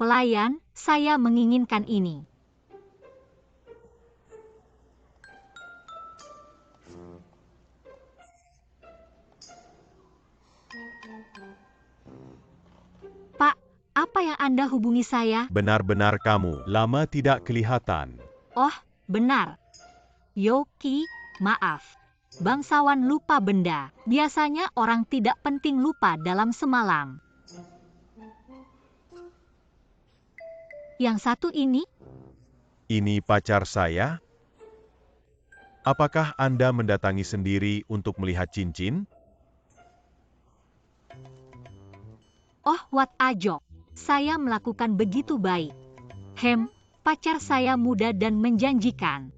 pelayan, saya menginginkan ini. Pak, apa yang Anda hubungi saya? Benar-benar kamu, lama tidak kelihatan. Oh, benar. Yoki, maaf. Bangsawan lupa benda. Biasanya orang tidak penting lupa dalam semalam. Yang satu ini? Ini pacar saya? Apakah Anda mendatangi sendiri untuk melihat cincin? Oh, what a joke. Saya melakukan begitu baik. Pacar saya muda dan menjanjikan.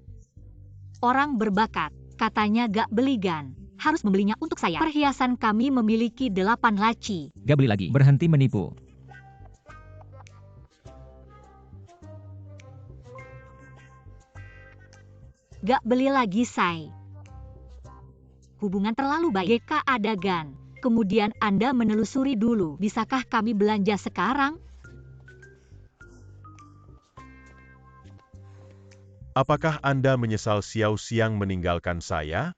Orang berbakat, katanya gak beligan. Harus membelinya untuk saya. Perhiasan kami memiliki 8 laci. Gak beli lagi, berhenti menipu. Gak beli lagi, say. Hubungan terlalu baik. GK Adagan. Kemudian Anda menelusuri dulu. Bisakah kami belanja sekarang? Apakah Anda menyesal Xiao Xiang meninggalkan saya?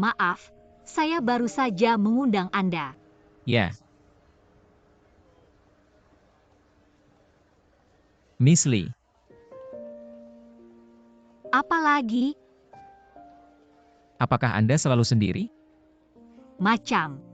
Maaf, saya baru saja mengundang Anda. Ya. Miss Lee. Apa lagi? Apakah Anda selalu sendiri? Macam.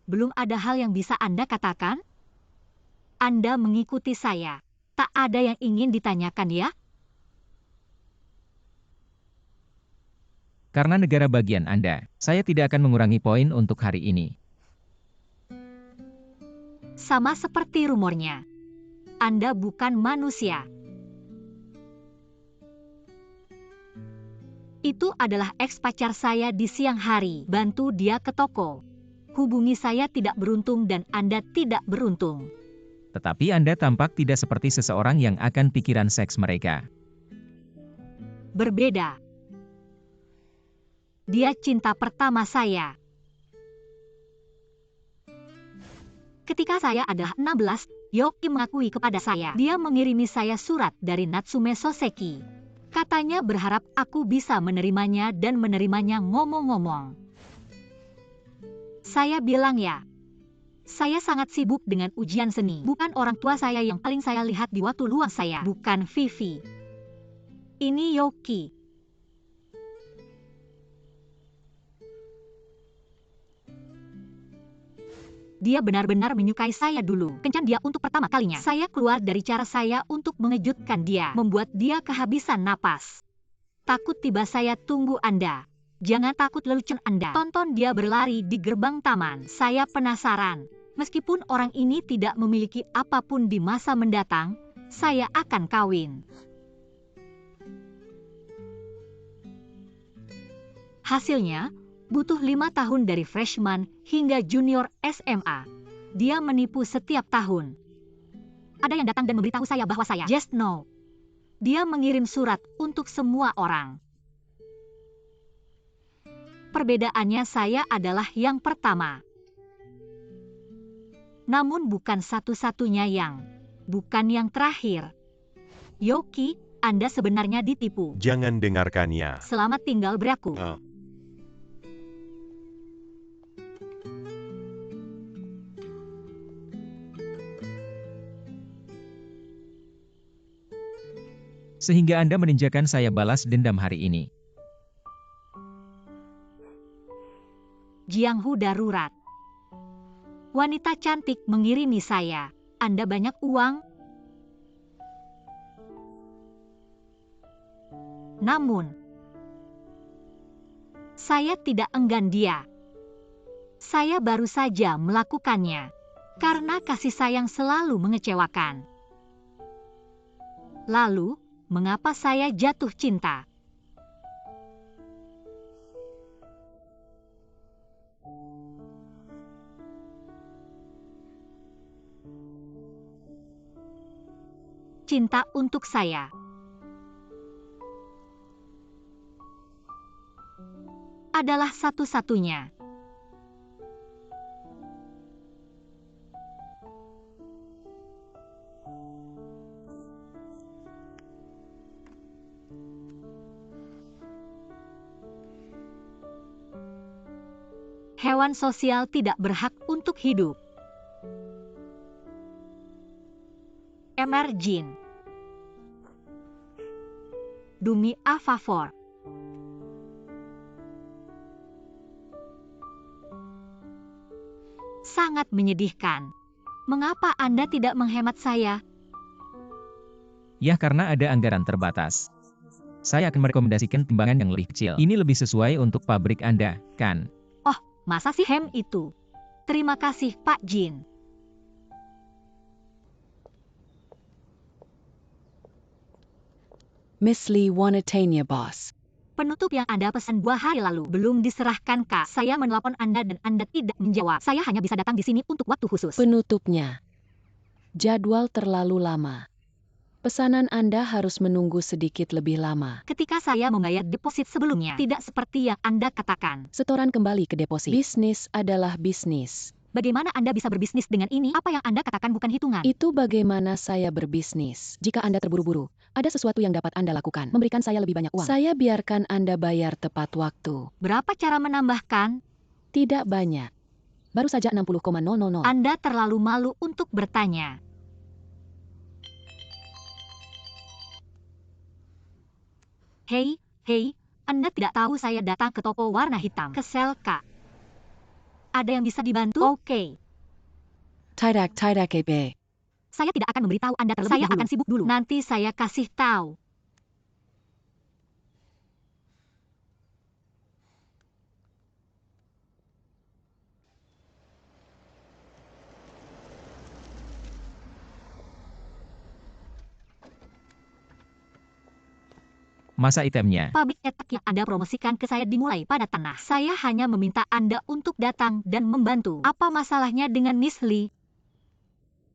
Belum ada hal yang bisa Anda katakan? Anda mengikuti saya. Tak ada yang ingin ditanyakan ya? Karena negara bagian Anda, saya tidak akan mengurangi poin untuk hari ini. Sama seperti rumornya. Anda bukan manusia. Itu adalah ex-pacar saya di siang hari. Bantu dia ke toko. Hubungi saya tidak beruntung dan Anda tidak beruntung. Tetapi Anda tampak tidak seperti seseorang yang akan pikiran seks mereka. Berbeda. Dia cinta pertama saya. Ketika saya adalah 16, Yoki mengakui kepada saya. Dia mengirimi saya surat dari Natsume Soseki. Katanya berharap aku bisa menerimanya dan menerimanya ngomong-ngomong. Saya bilang ya. Saya sangat sibuk dengan ujian seni. Bukan orang tua saya yang paling saya lihat di waktu luang saya. Bukan Vivi. Ini Yoki. Dia benar-benar menyukai saya dulu. Kencan dia untuk pertama kalinya. Saya keluar dari cara saya untuk mengejutkan dia. Membuat dia kehabisan napas. Takut tiba saya tunggu Anda. Jangan takut lelucon Anda. Tonton dia berlari di gerbang taman. Saya penasaran. Meskipun orang ini tidak memiliki apapun di masa mendatang, saya akan kawin. Hasilnya, butuh 5 tahun dari freshman hingga junior SMA. Dia menipu setiap tahun. Ada yang datang dan memberitahu saya bahwa saya just know. Dia mengirim surat untuk semua orang. Perbedaannya saya adalah yang pertama. Namun bukan satu-satunya bukan yang terakhir. Yoki, Anda sebenarnya ditipu. Jangan dengarkannya. Selamat tinggal Braku. Sehingga Anda meninjakan saya balas dendam hari ini. Jianghu darurat. Wanita cantik mengirimi saya. Anda banyak uang? Namun, saya tidak enggan dia. Saya baru saja melakukannya. Karena kasih sayang selalu mengecewakan. Lalu, mengapa saya jatuh cinta? Cinta untuk saya adalah satu-satunya. Hewan sosial tidak berhak untuk hidup. Mr. Jin. Demi a favor. Sangat menyedihkan. Mengapa Anda tidak menghemat saya? Ya karena ada anggaran terbatas. Saya akan merekomendasikan timbangan yang lebih kecil. Ini lebih sesuai untuk pabrik Anda, kan? Oh, masa sih hem itu? Terima kasih, Pak Jin. Miss Lee wanna tanya boss. Penutup yang Anda pesan 2 hari lalu belum diserahkan, Kak. Saya menelpon Anda dan Anda tidak menjawab. Saya hanya bisa datang di sini untuk waktu khusus. Penutupnya. Jadwal terlalu lama. Pesanan Anda harus menunggu sedikit lebih lama. Ketika saya membayar deposit sebelumnya, tidak seperti yang Anda katakan. Setoran kembali ke deposit. Bisnis adalah bisnis. Bagaimana Anda bisa berbisnis dengan ini? Apa yang Anda katakan bukan hitungan. Itu bagaimana saya berbisnis. Jika Anda terburu-buru, ada sesuatu yang dapat Anda lakukan. Memberikan saya lebih banyak uang. Saya biarkan Anda bayar tepat waktu. Berapa cara menambahkan? Tidak banyak. Baru saja 60,000. Anda terlalu malu untuk bertanya. Hei, Anda tidak tahu saya datang ke toko warna hitam. Kesel, Kak. Ada yang bisa dibantu? Oke. Tidak ebe. Saya tidak akan memberitahu Anda terlebih dahulu. Saya akan sibuk dulu. Nanti saya kasih tahu. Masa itemnya. Pabrik cetak yang Anda promosikan ke saya dimulai pada tanah. Saya hanya meminta Anda untuk datang dan membantu. Apa masalahnya dengan Miss Lee?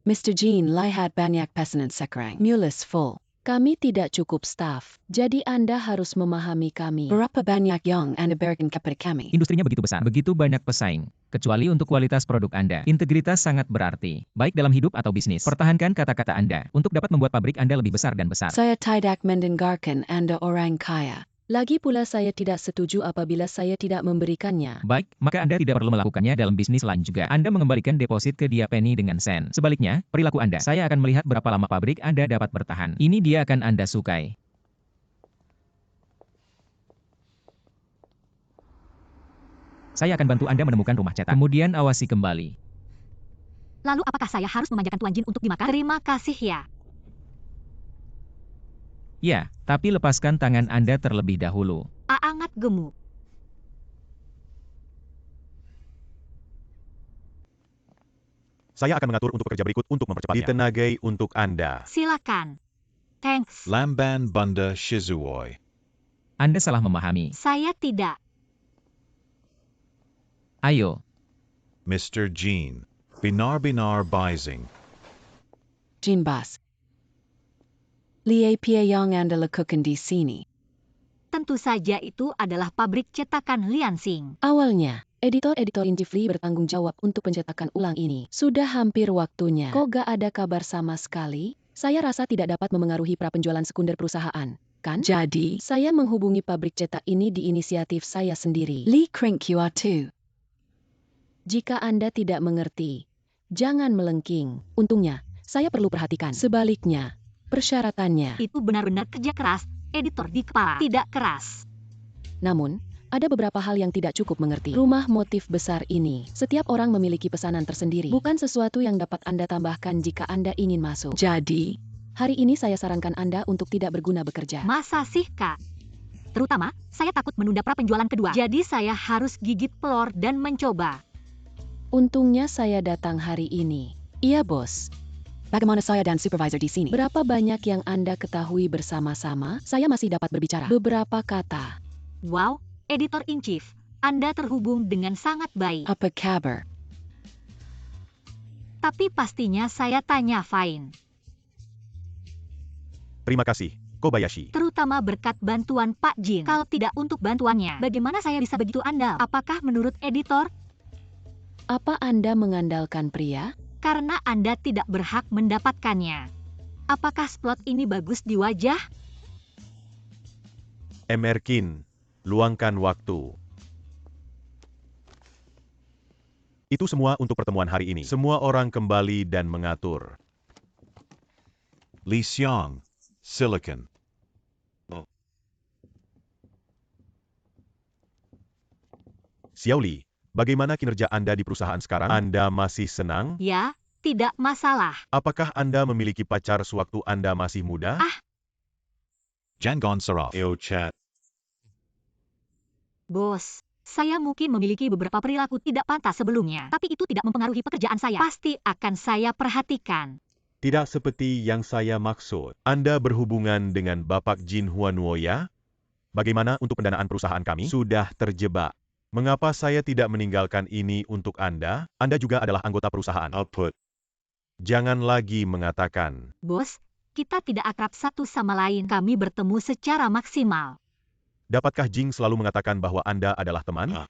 Mr. Jean lihat banyak pesanan sekarang. Mules full. Kami tidak cukup staf. Jadi Anda harus memahami kami. Berapa banyak yang Anda berikan kepada kami? Industrinya begitu besar, begitu banyak pesaing. Kecuali untuk kualitas produk Anda. Integritas sangat berarti. Baik dalam hidup atau bisnis. Pertahankan kata-kata Anda untuk dapat membuat pabrik Anda lebih besar dan besar. Saya tidak mendengarkan Anda orang kaya. Lagi pula saya tidak setuju apabila saya tidak memberikannya. Baik, maka Anda tidak perlu melakukannya dalam bisnis lain juga. Anda mengembalikan deposit ke dia penny dengan sen. Sebaliknya, perilaku Anda. Saya akan melihat berapa lama pabrik Anda dapat bertahan. Ini dia akan Anda sukai. Saya akan bantu Anda menemukan rumah cetak. Kemudian awasi kembali. Lalu apakah saya harus memanjakan Tuan Jin untuk dimakan? Terima kasih ya. Ya, tapi lepaskan tangan Anda terlebih dahulu. Aangat gemuk. Saya akan mengatur untuk pekerja berikut untuk mempercepatnya. Ditenagai untuk Anda. Silakan. Thanks. Lamban Bunda Shizuoi. Anda salah memahami. Saya tidak. Ayo. Mr. Jean. Binar-binar Bising. Jean Bas. Lie Pia Yang Anda lakukan di sini. Tentu saja itu adalah pabrik cetakan Liansing. Awalnya, editor-editor in-chief Lee bertanggung jawab untuk pencetakan ulang ini. Sudah hampir waktunya. Kok gak ada kabar sama sekali? Saya rasa tidak dapat memengaruhi prapenjualan sekunder perusahaan, kan? Jadi, saya menghubungi pabrik cetak ini di inisiatif saya sendiri. Lee Kring QR2. Jika Anda tidak mengerti, jangan melengking. Untungnya, saya perlu perhatikan. Sebaliknya, persyaratannya. Itu benar-benar kerja keras, editor di kepala. Tidak keras. Namun, ada beberapa hal yang tidak cukup mengerti. Rumah motif besar ini, setiap orang memiliki pesanan tersendiri. Bukan sesuatu yang dapat Anda tambahkan jika Anda ingin masuk. Jadi, hari ini saya sarankan Anda untuk tidak berguna bekerja. Masa sih, Kak? Terutama, saya takut menunda prapenjualan kedua. Jadi saya harus gigit pelor dan mencoba. Untungnya saya datang hari ini. Iya, bos. Bagaimana saya dan supervisor di sini? Berapa banyak yang Anda ketahui bersama-sama? Saya masih dapat berbicara. Beberapa kata. Wow, editor-in-chief, Anda terhubung dengan sangat baik. Apa kabar? Tapi pastinya saya tanya Fine. Terima kasih, Kobayashi. Terutama berkat bantuan Pak Jin. Kalau tidak untuk bantuannya, bagaimana saya bisa begitu andal? Apakah menurut editor? Apa Anda mengandalkan pria? Karena Anda tidak berhak mendapatkannya. Apakah splot ini bagus di wajah? Emerkin, luangkan waktu. Itu semua untuk pertemuan hari ini. Semua orang kembali dan mengatur. Lee Xiong, Silicon. Xiaoli, bagaimana kinerja Anda di perusahaan sekarang? Anda masih senang? Ya, tidak masalah. Apakah Anda memiliki pacar sewaktu Anda masih muda? Jangon Saraf. Chat. Bos, saya mungkin memiliki beberapa perilaku tidak pantas sebelumnya, tapi itu tidak mempengaruhi pekerjaan saya. Pasti akan saya perhatikan. Tidak seperti yang saya maksud. Anda berhubungan dengan Bapak Jin Huanuo ya? Bagaimana untuk pendanaan perusahaan kami? Sudah terjebak. Mengapa saya tidak meninggalkan ini untuk Anda? Anda juga adalah anggota perusahaan. Output. Jangan lagi mengatakan. Bos, kita tidak akrab satu sama lain. Kami bertemu secara maksimal. Dapatkah Jing selalu mengatakan bahwa Anda adalah teman?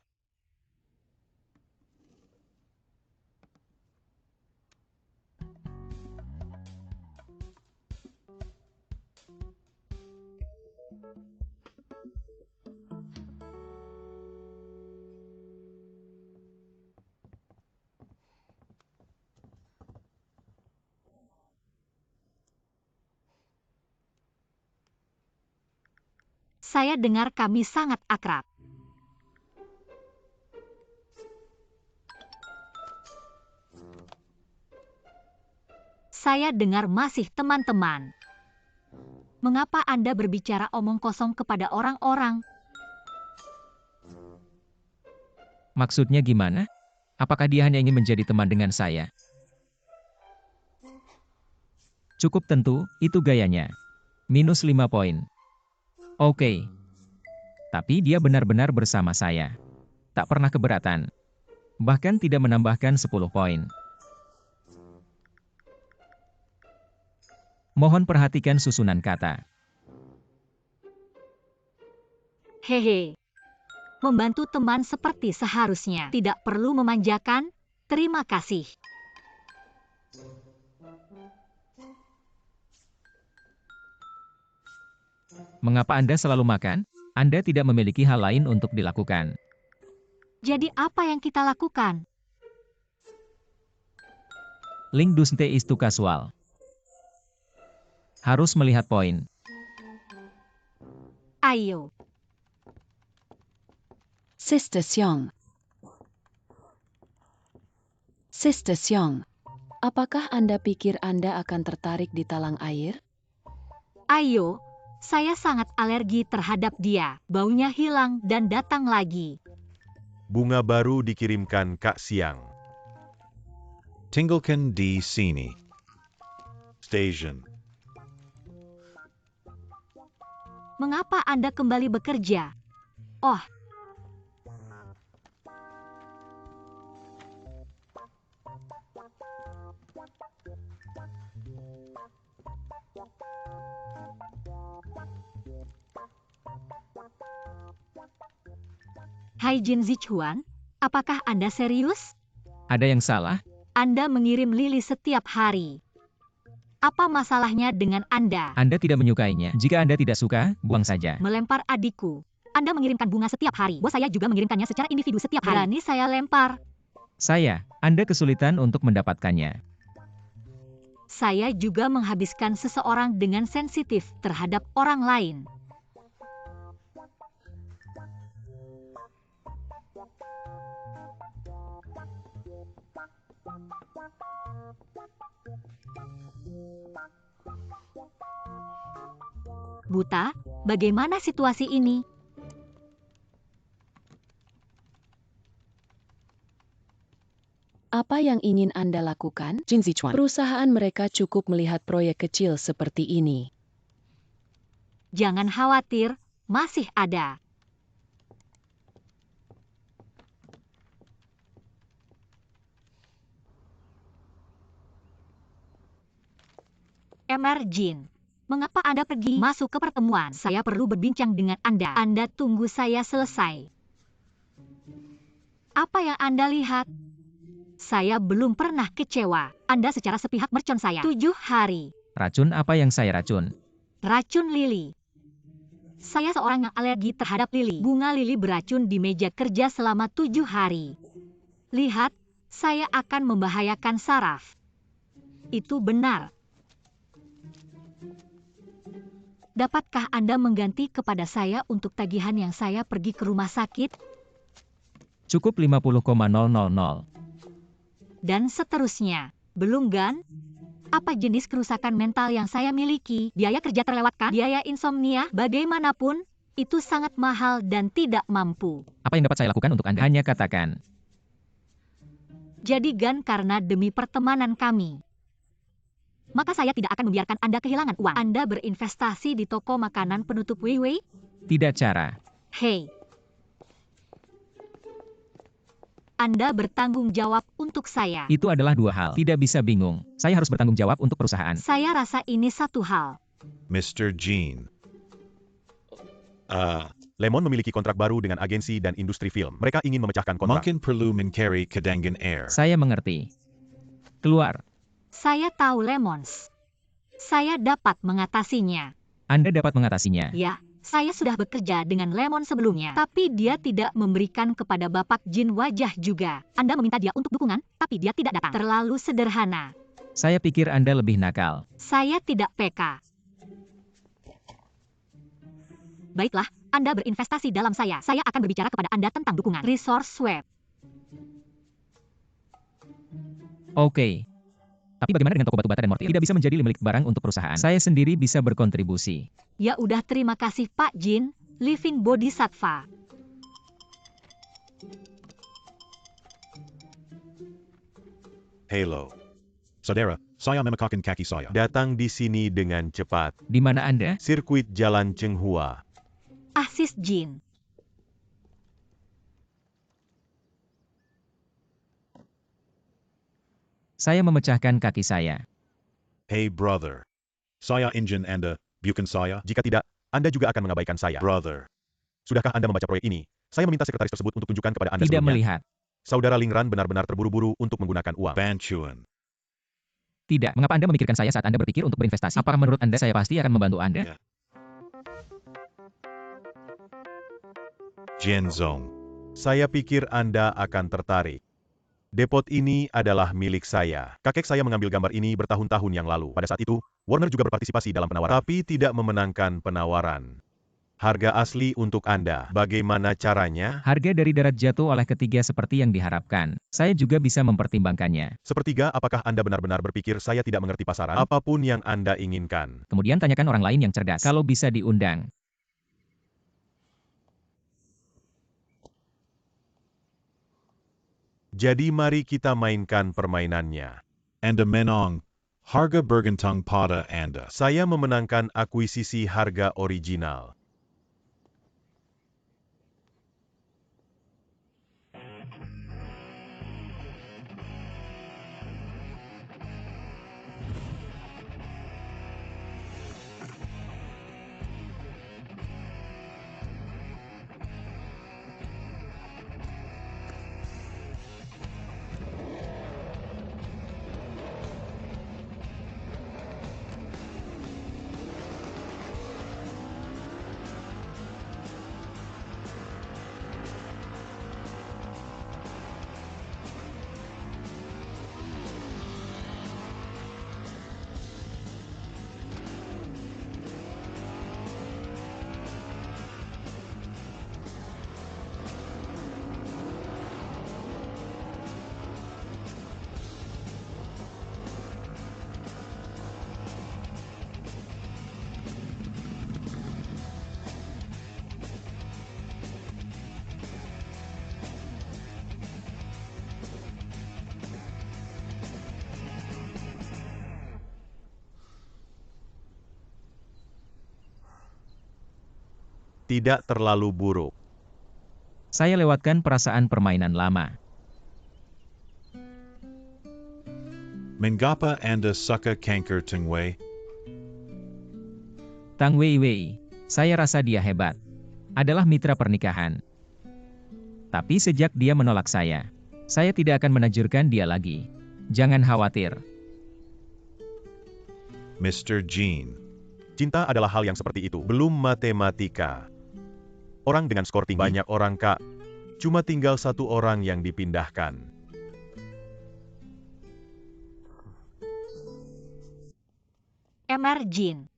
Saya dengar kami sangat akrab. Saya dengar masih teman-teman. Mengapa Anda berbicara omong kosong kepada orang-orang? Maksudnya gimana? Apakah dia hanya ingin menjadi teman dengan saya? Cukup tentu, itu gayanya. Minus 5 poin. Oke. Tapi dia benar-benar bersama saya. Tak pernah keberatan. Bahkan tidak menambahkan 10 poin. Mohon perhatikan susunan kata. Hehe. Membantu teman seperti seharusnya. Tidak perlu memanjakan. Terima kasih. Mengapa Anda selalu makan? Anda tidak memiliki hal lain untuk dilakukan. Jadi apa yang kita lakukan? Link Dusnte istu kasual. Harus melihat poin. Ayo. Sister Xiong. Sister Xiong. Apakah Anda pikir Anda akan tertarik di talang air? Ayo. Saya sangat alergi terhadap dia. Baunya hilang dan datang lagi. Bunga baru dikirimkan Kak Siang. Tinggalkan di sini. Station. Mengapa Anda kembali bekerja? Oh. Hai Jin Zichuan, apakah Anda serius? Ada yang salah? Anda mengirim Lily setiap hari. Apa masalahnya dengan Anda? Anda tidak menyukainya. Jika Anda tidak suka, buang saja. Melempar adikku. Anda mengirimkan bunga setiap hari. Bos saya juga mengirimkannya secara individu setiap hari. Berani saya lempar. Anda kesulitan untuk mendapatkannya. Saya juga menghabiskan seseorang dengan sensitif terhadap orang lain. Buta, bagaimana situasi ini? Apa yang ingin Anda lakukan? Jin Zichuan. Perusahaan mereka cukup melihat proyek kecil seperti ini. Jangan khawatir, masih ada. Mr. Jin, mengapa Anda pergi masuk ke pertemuan? Saya perlu berbincang dengan Anda. Anda tunggu saya selesai. Apa yang Anda lihat? Saya belum pernah kecewa. Anda secara sepihak mercon saya. 7 hari. Racun apa yang saya racun? Racun lili. Saya seorang yang alergi terhadap lili. Bunga lili beracun di meja kerja selama 7 hari. Lihat, saya akan membahayakan saraf. Itu benar. Dapatkah Anda mengganti kepada saya untuk tagihan yang saya pergi ke rumah sakit? Cukup 50,000. Dan seterusnya. Belum kan? Apa jenis kerusakan mental yang saya miliki? Biaya kerja terlewatkan? Biaya insomnia? Bagaimanapun, itu sangat mahal dan tidak mampu. Apa yang dapat saya lakukan untuk Anda? Hanya katakan. Jadi Gan, karena demi pertemanan kami, maka saya tidak akan membiarkan Anda kehilangan uang. Anda berinvestasi di toko makanan penutup Weiwei? Tidak cara. Hei. Anda bertanggung jawab untuk saya. Itu adalah dua hal. Tidak bisa bingung. Saya harus bertanggung jawab untuk perusahaan. Saya rasa ini satu hal. Mr. Jean. Lemon memiliki kontrak baru dengan agensi dan industri film. Mereka ingin memecahkan kontrak. Mungkin perlu mencari cadangan air. Saya mengerti. Keluar. Saya tahu Lemons. Saya dapat mengatasinya. Anda dapat mengatasinya. Ya, saya sudah bekerja dengan Lemon sebelumnya. Tapi dia tidak memberikan kepada Bapak Jin wajah juga. Anda meminta dia untuk dukungan, tapi dia tidak datang. Terlalu sederhana. Saya pikir Anda lebih nakal. Saya tidak peka. Baiklah, Anda berinvestasi dalam saya. Saya akan berbicara kepada Anda tentang dukungan. Resource Swap. Oke. Tapi bagaimana dengan toko batu bata dan mortir? Tidak bisa menjadi milik barang untuk perusahaan. Saya sendiri bisa berkontribusi. Ya udah, terima kasih Pak Jin, Living Bodhisattva. Halo. Saudara, saya memakai kaki saya. Datang di sini dengan cepat. Di mana Anda? Sirkuit Jalan Chenghua. Asis Jin. Saya memecahkan kaki saya. Hey brother. Saya ingin Anda, bukan saya. Jika tidak, Anda juga akan mengabaikan saya. Brother. Sudahkah Anda membaca proyek ini? Saya meminta sekretaris tersebut untuk tunjukkan kepada Anda Tidak sebelumnya. melihat. Saudara Lingran benar-benar terburu-buru untuk menggunakan uang. Bantuan. Tidak. Mengapa Anda memikirkan saya saat Anda berpikir untuk berinvestasi? Apakah menurut Anda saya pasti akan membantu Anda? Ya. Jenzong. Saya pikir Anda akan tertarik. Depot ini adalah milik saya. Kakek saya mengambil gambar ini bertahun-tahun yang lalu. Pada saat itu, Warner juga berpartisipasi dalam penawaran, tapi tidak memenangkan penawaran. Harga asli untuk Anda. Bagaimana caranya? Harga dari darat jatuh oleh ketiga seperti yang diharapkan. Saya juga bisa mempertimbangkannya. Sepertiga, apakah Anda benar-benar berpikir saya tidak mengerti pasaran? Apapun yang Anda inginkan. Kemudian tanyakan orang lain yang cerdas. Kalau bisa diundang. Jadi mari kita mainkan permainannya. Anda menang. Harga bergantung pada Anda. Saya memenangkan akuisisi harga original. tidak terlalu buruk. Saya lewatkan perasaan permainan lama. Mengapa Anda suka kanker Teng Wei? Tang Wei Wei, saya rasa dia hebat. Adalah mitra pernikahan. Tapi sejak dia menolak saya tidak akan menajurkan dia lagi. Jangan khawatir. Mr. Jean. Cinta adalah hal yang seperti itu, belum matematika. Orang dengan skor tinggi, banyak orang Kak. Cuma tinggal satu orang yang dipindahkan. Mr. Jean.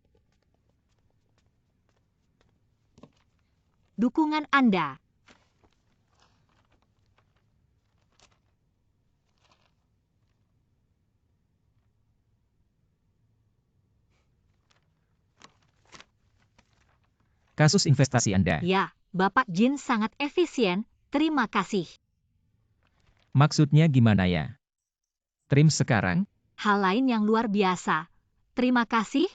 Dukungan Anda. Kasus investasi Anda. Ya, Bapak Jin sangat efisien, terima kasih. Maksudnya gimana ya? Trim sekarang? Hal lain yang luar biasa. Terima kasih.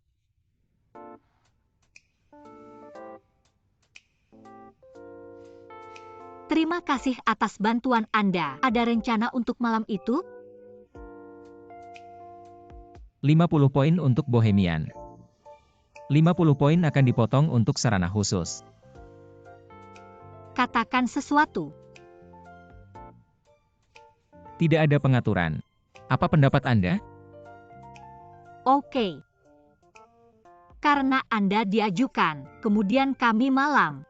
Terima kasih atas bantuan Anda. Ada rencana untuk malam itu? 50 poin untuk Bohemian. 50 poin akan dipotong untuk sarana khusus. Katakan sesuatu. Tidak ada pengaturan. Apa pendapat Anda? Oke. Karena Anda diajukan, kemudian kami malam.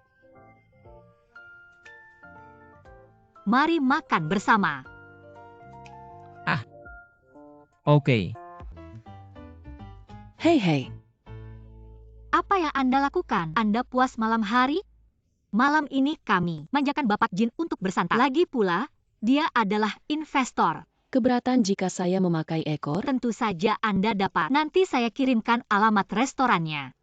Mari makan bersama. Oke. Hei. Apa yang Anda lakukan? Anda puas malam hari? Malam ini kami manjakan Bapak Jin untuk bersantai. Lagi pula, dia adalah investor. Keberatan jika saya memakai ekor? Tentu saja Anda dapat. Nanti saya kirimkan alamat restorannya.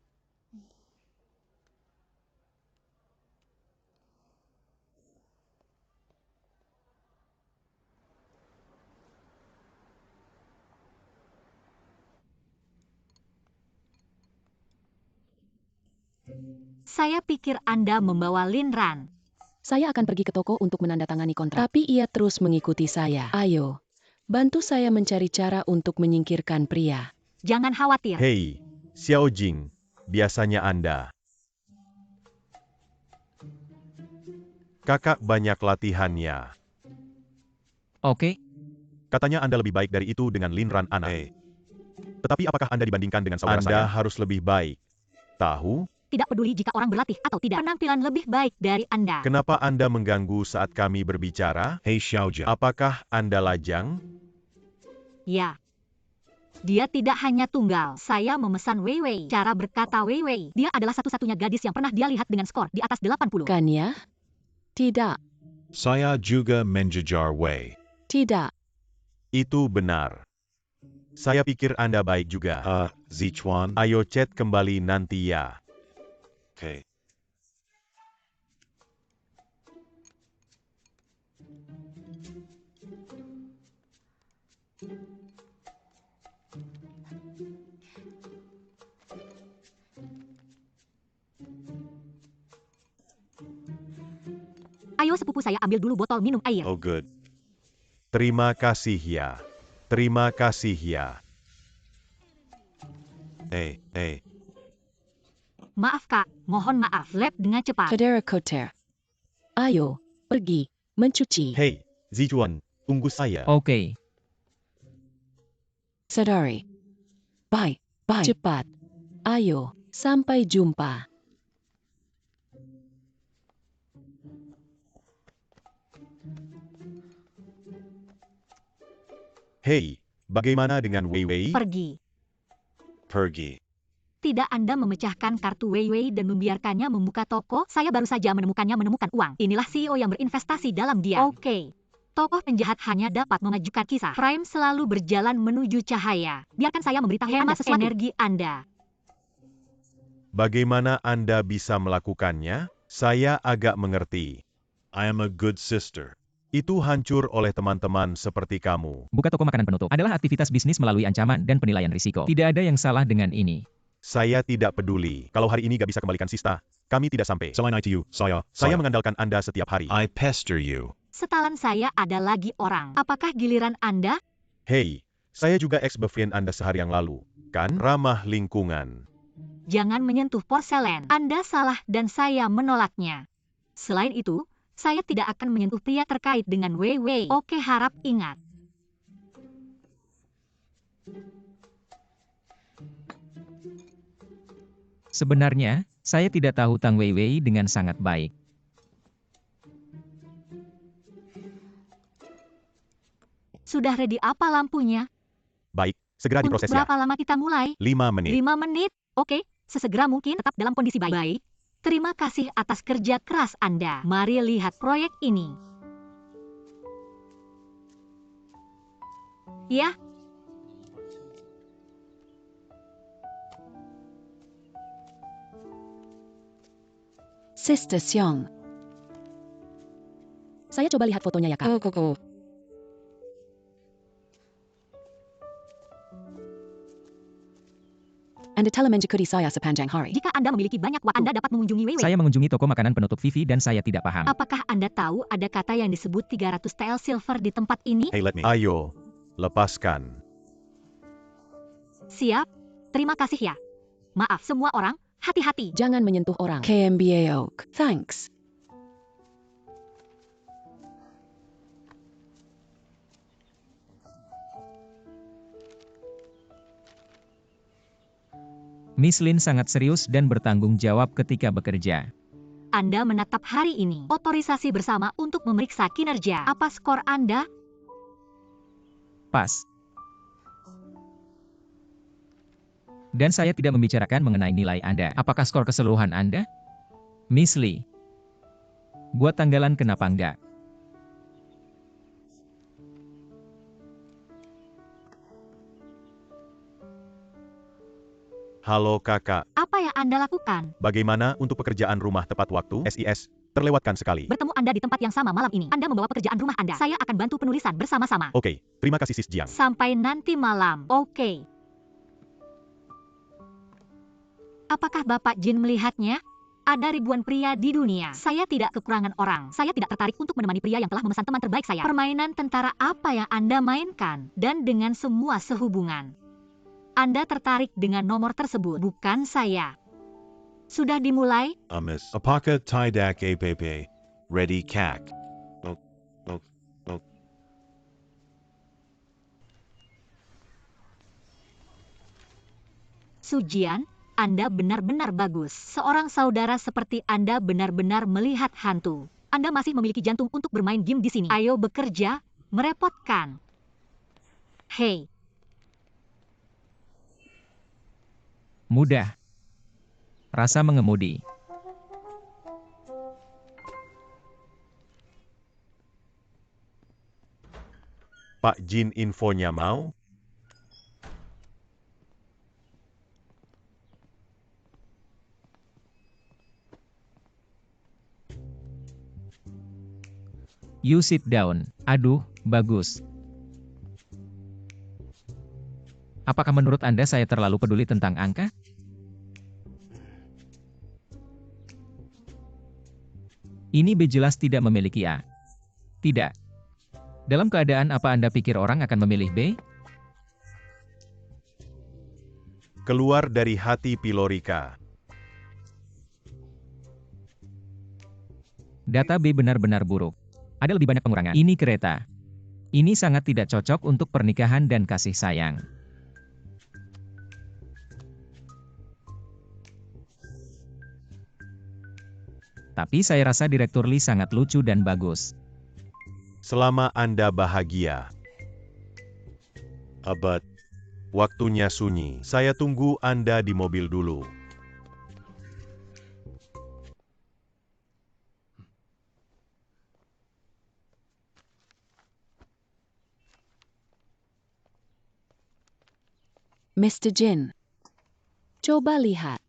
Saya pikir Anda membawa Lin Ran. Saya akan pergi ke toko untuk menandatangani kontrak. Tapi ia terus mengikuti saya. Ayo, bantu saya mencari cara untuk menyingkirkan pria. Jangan khawatir. Hei, Xiao Jing, biasanya Anda. Kakak banyak latihannya. Oke. Katanya Anda lebih baik dari itu dengan Lin Ran anak. Tetapi apakah Anda dibandingkan dengan saudara saya? Anda harus lebih baik. Tahu? Tidak peduli jika orang berlatih atau tidak. Penampilan lebih baik dari Anda. Kenapa Anda mengganggu saat kami berbicara? Hey Xiaojia. Apakah Anda lajang? Ya. Dia tidak hanya tunggal. Saya memesan Wei Wei. Cara berkata Wei Wei. Dia adalah satu-satunya gadis yang pernah dia lihat dengan skor di atas 80. Kan ya? Tidak. Saya juga menjajar Wei. Tidak. Itu benar. Saya pikir Anda baik juga. Zichuan. Ayo chat kembali nanti ya. Okay. Ayo sepupu saya ambil dulu botol minum air. Oh good. Terima kasih ya. Terima kasih ya. Hey. Maaf Kak, mohon maaf. Lap dengan cepat. Saudara Koter. Ayo, pergi, mencuci. Hei, Zichuan, tunggu saya. Oke. Saudari. Bye. Cepat. Ayo, sampai jumpa. Hei, bagaimana dengan Wei Wei? Pergi. Tidak Anda memecahkan kartu Wei Wei dan membiarkannya membuka toko? Saya baru saja menemukan uang. Inilah CEO yang berinvestasi dalam dia. Oke. Tokoh penjahat hanya dapat memajukan kisah. Prime selalu berjalan menuju cahaya. Biarkan saya memberitahu Anda sesuatu. Energi Anda. Bagaimana Anda bisa melakukannya? Saya agak mengerti. I am a good sister. Itu hancur oleh teman-teman seperti kamu. Buka toko makanan penutup adalah aktivitas bisnis melalui ancaman dan penilaian risiko. Tidak ada yang salah dengan ini. Saya tidak peduli. Kalau hari ini gak bisa kembalikan Sista, kami tidak sampai. Salanay to you, Saya saya. mengandalkan Anda setiap hari. I pester you. Setelan saya ada lagi orang. Apakah giliran Anda? Hei, saya juga ex-boyfriend Anda sehari yang lalu. Kan? Ramah lingkungan. Jangan menyentuh porselen. Anda salah dan saya menolaknya. Selain itu, saya tidak akan menyentuh pria terkait dengan Wei Wei. Oke, harap ingat. Sebenarnya, saya tidak tahu Tang Weiwei dengan sangat baik. Sudah ready apa lampunya? Baik, segera Untuk diproses ya. berapa lama kita mulai? 5 menit. 5 menit? Oke, sesegera mungkin tetap dalam kondisi baik. Terima kasih atas kerja keras Anda. Mari lihat proyek ini. Ya, Sister Xiong. Saya coba lihat fotonya ya, Kak. Anda telah mengikuti saya sepanjang hari. jika Anda memiliki banyak waktu, Anda dapat mengunjungi Wei Wei. Saya mengunjungi toko makanan penutup Vivi dan saya tidak paham. Apakah Anda tahu ada kata yang disebut 300 TL silver di tempat ini? Hey, let me. Ayo, lepaskan. Siap. Terima kasih ya. Maaf semua orang, hati-hati. Jangan menyentuh orang. KMBA Oak. Thanks. Miss Lin sangat serius dan bertanggung jawab ketika bekerja. Anda menatap hari ini. Otorisasi bersama untuk memeriksa kinerja. Apa skor Anda? Pas. Dan saya tidak membicarakan mengenai nilai Anda. Apakah skor keseluruhan Anda? Miss Lee. Buat tanggalan kenapa enggak? Halo kakak, Apa yang Anda lakukan? bagaimana untuk pekerjaan rumah tepat waktu? SIS, terlewatkan sekali. Bertemu Anda di tempat yang sama malam ini. Anda membawa pekerjaan rumah Anda. Saya akan bantu penulisan bersama-sama. Oke, terima kasih Sis Jiang. Sampai nanti malam. Oke. Apakah Bapak Jin melihatnya? Ada ribuan pria di dunia. Saya tidak kekurangan orang. Saya tidak tertarik untuk menemani pria yang telah memesan teman terbaik saya. Permainan tentara apa yang Anda mainkan? Dan dengan semua sehubungan. Anda tertarik dengan nomor tersebut, bukan saya. Sudah dimulai? Miss. Apaka Tidak App. Ready Kak. Sujian, Anda benar-benar bagus. Seorang saudara seperti Anda benar-benar melihat hantu. Anda masih memiliki jantung untuk bermain game di sini. Ayo bekerja, merepotkan. Hei, Mudah. Rasa mengemudi. Pak Jin infonya mau? You sit down. Aduh, bagus. Apakah menurut Anda saya terlalu peduli tentang angka? Ini B jelas tidak memiliki A. Tidak. Dalam keadaan apa Anda pikir orang akan memilih B? Keluar dari hati Pilorika. Data B benar-benar buruk. Ada lebih banyak pengurangan. Ini kereta. Ini sangat tidak cocok untuk pernikahan dan kasih sayang. Tapi saya rasa Direktur Lee sangat lucu dan bagus. Selama Anda bahagia. But Waktunya sunyi. Saya tunggu Anda di mobil dulu. Mr. Jin. Coba lihat.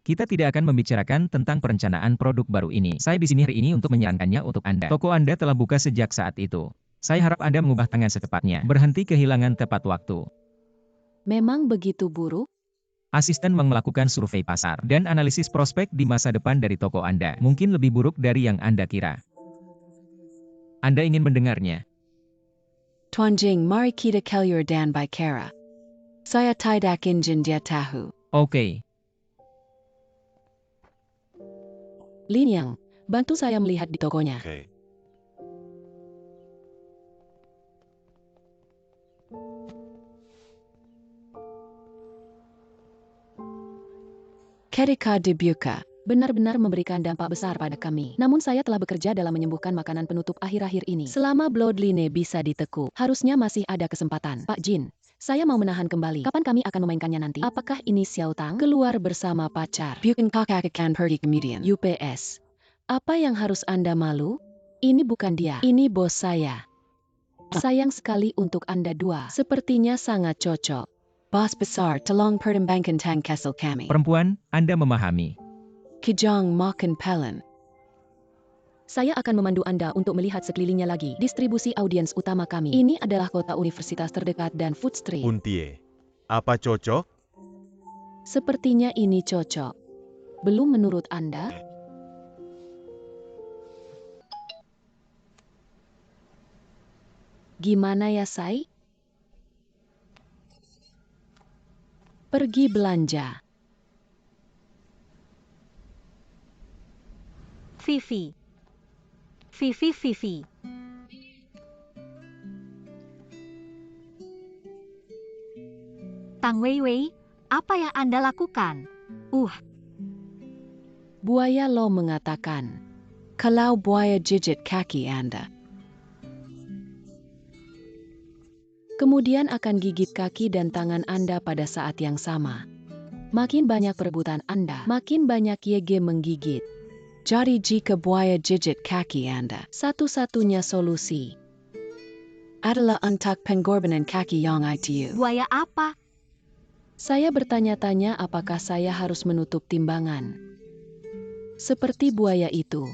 Kita tidak akan membicarakan tentang perencanaan produk baru ini. Saya di sini hari ini untuk menyarankannya untuk Anda. Toko Anda telah buka sejak saat itu. Saya harap Anda mengubah tangan secepatnya. Berhenti kehilangan tepat waktu. Memang begitu buruk? Asisten melakukan survei pasar dan analisis prospek di masa depan dari toko Anda. Mungkin lebih buruk dari yang Anda kira. Anda ingin mendengarnya? Tuan Jing, mari kita keluar dan bicara. Saya tidak ingin dia tahu. Oke. Lin Yang, bantu saya melihat di tokonya. Okay. Ketika dibuka, benar-benar memberikan dampak besar pada kami. Namun saya telah bekerja dalam menyembuhkan makanan penutup akhir-akhir ini. Selama Bloodline bisa ditekuk, harusnya masih ada kesempatan. Pak Jin, saya mau menahan kembali. Kapan kami akan memainkannya nanti? Apakah ini Xiao Tang? Keluar bersama pacar. Bukan kakak akan pergi kemudian. UPS. Apa yang harus Anda malu? Ini bukan dia. Ini bos saya. Sayang sekali untuk Anda dua. Sepertinya sangat cocok. Bos besar, tolong pertimbangkan tang kesel kami. Perempuan, Anda memahami. Kijang makan pelan. Saya akan memandu Anda untuk melihat sekelilingnya lagi. Distribusi audiens utama kami. Ini adalah kota universitas terdekat dan Food Street. Untie. Apa cocok? Sepertinya ini cocok. Belum menurut Anda? Gimana ya, Say? Pergi belanja. Vivi. Vivi, Vivi. Tang Weiwei, apa yang Anda lakukan? Buaya Lo mengatakan, kalau buaya gigit kaki Anda, kemudian akan gigit kaki dan tangan Anda pada saat yang sama. Makin banyak perebutan Anda, makin banyak YG menggigit. Jadi jika buaya gigit kaki Anda, satu-satunya solusi adalah untuk pengorbanan kaki yang ITU. Buaya apa? Saya bertanya-tanya apakah saya harus menutup timbangan. Seperti buaya itu.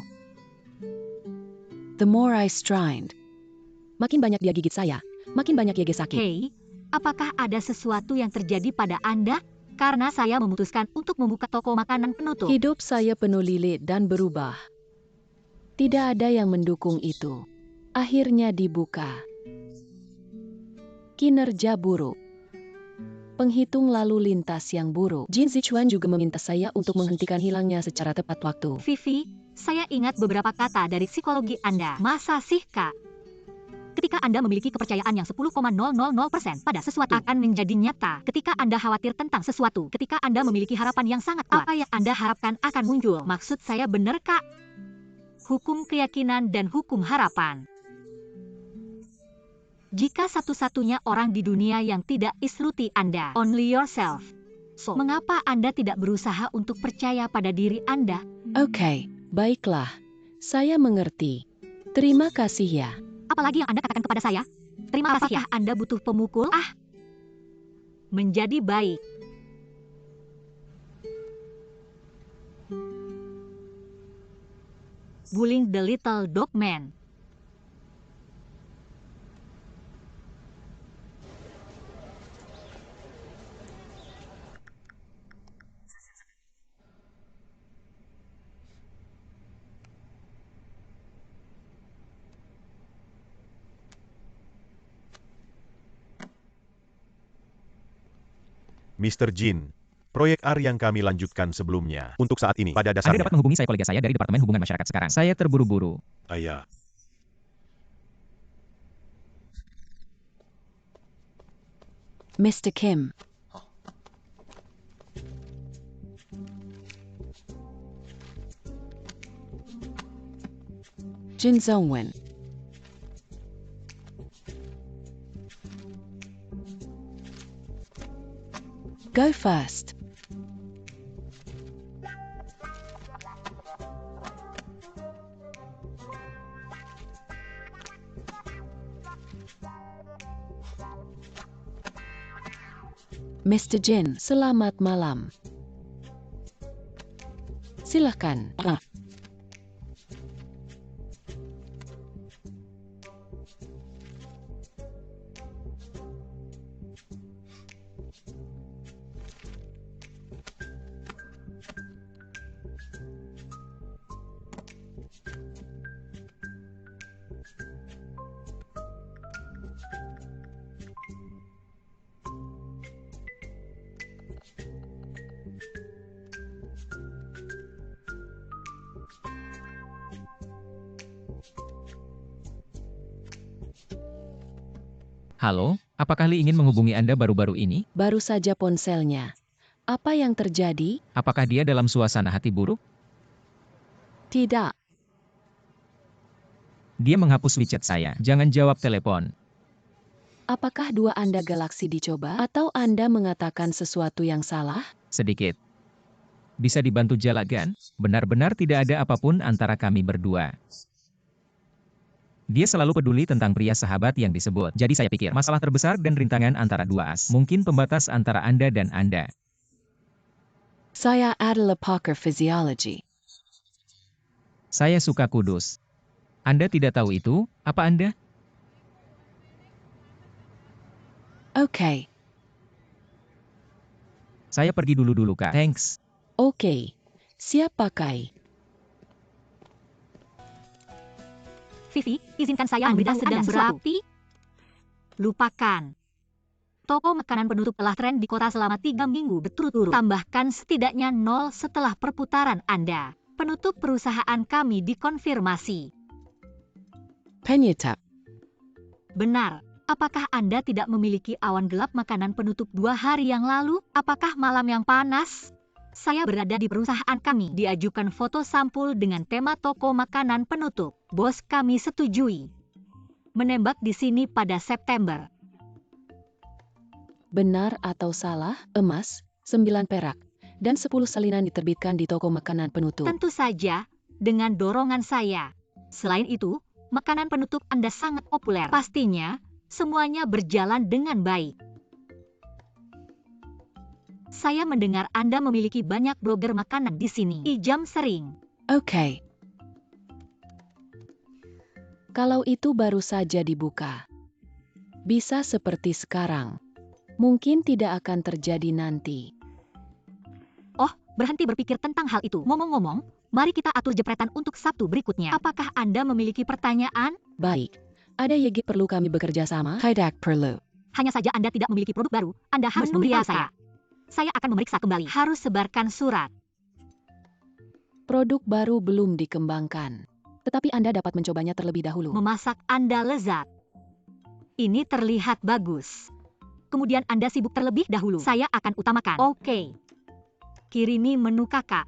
The more I strained, makin banyak dia gigit saya, makin banyak YG sakit. Hei, apakah ada sesuatu yang terjadi pada Anda? Karena saya memutuskan untuk membuka toko makanan penutup. Hidup saya penuh lilit dan berubah. Tidak ada yang mendukung itu. Akhirnya dibuka. Kinerja buruk. Penghitung lalu lintas yang buruk. Jin Zichuan juga meminta saya untuk menghentikan hilangnya secara tepat waktu. Vivi, saya ingat beberapa kata dari psikologi Anda. Masa sih, Kak? Ketika Anda memiliki kepercayaan yang 10,000% pada sesuatu akan menjadi nyata. Ketika Anda khawatir tentang sesuatu, ketika Anda memiliki harapan yang sangat kuat, apa yang Anda harapkan akan muncul. Maksud saya benar, Kak? Hukum keyakinan dan hukum harapan. Jika satu-satunya orang di dunia yang tidak isruti Anda, only yourself. So, mengapa Anda tidak berusaha untuk percaya pada diri Anda? Oke, baiklah. Saya mengerti. Terima kasih ya. Apalagi yang Anda katakan kepada saya? Terima kasih ya. Anda butuh pemukul? Menjadi baik. Bullying the little dog man. Mr. Jin, proyek R yang kami lanjutkan sebelumnya. Untuk saat ini, pada Anda dasarnya. dapat menghubungi kolega saya dari Departemen Hubungan Masyarakat sekarang. Saya terburu-buru. Ayah. Mr. Kim. Jin Zongwen. Go first. Mr. Jin, selamat malam. Silakan. Halo, apakah Li ingin menghubungi Anda baru-baru ini? Baru saja ponselnya. Apa yang terjadi? Apakah dia dalam suasana hati buruk? Tidak. Dia menghapus WeChat saya. Jangan jawab telepon. Apakah dua Anda galaksi dicoba? Atau Anda mengatakan sesuatu yang salah? Sedikit. Bisa dibantu jalagan? Benar-benar tidak ada apapun antara kami berdua. Dia selalu peduli tentang pria sahabat yang disebut. Jadi saya pikir masalah terbesar dan rintangan antara dua as. Mungkin pembatas antara Anda dan Anda. Saya adalah pakar fisiologi. Saya suka kudus. Anda tidak tahu itu, apa Anda? Oke. Saya pergi dulu Kak. Thanks. Oke. Siap pakai. Vivi, izinkan saya Anda sedang berapi? Lupakan. Toko makanan penutup telah tren di kota selama 3 minggu berturut-turut. Tambahkan setidaknya 0 setelah perputaran Anda. Penutup perusahaan kami dikonfirmasi. Penyetap. Benar. Apakah Anda tidak memiliki awan gelap makanan penutup 2 hari yang lalu? Apakah malam yang panas? Saya berada di perusahaan kami. Diajukan foto sampul dengan tema toko makanan penutup. Bos kami setujui. Menembak di sini pada September. Benar atau salah, emas, 9 perak, dan 10 salinan diterbitkan di toko makanan penutup. Tentu saja, dengan dorongan saya. Selain itu, makanan penutup Anda sangat populer. Pastinya, semuanya berjalan dengan baik. Saya mendengar Anda memiliki banyak blogger makanan di sini. Ijam sering. Oke. Kalau itu baru saja dibuka. Bisa seperti sekarang. Mungkin tidak akan terjadi nanti. Oh, berhenti berpikir tentang hal itu. Ngomong-ngomong, mari kita atur jepretan untuk Sabtu berikutnya. Apakah Anda memiliki pertanyaan? Baik. Ada YG perlu kami bekerja sama? Tidak perlu. Hanya saja Anda tidak memiliki produk baru, Anda harus memberitahu saya. Saya akan memeriksa kembali. Harus sebarkan surat. Produk baru belum dikembangkan. Tetapi Anda dapat mencobanya terlebih dahulu. Memasak Anda lezat. Ini terlihat bagus. Kemudian Anda sibuk terlebih dahulu. Saya akan utamakan. Oke. Kirimi menu kakak.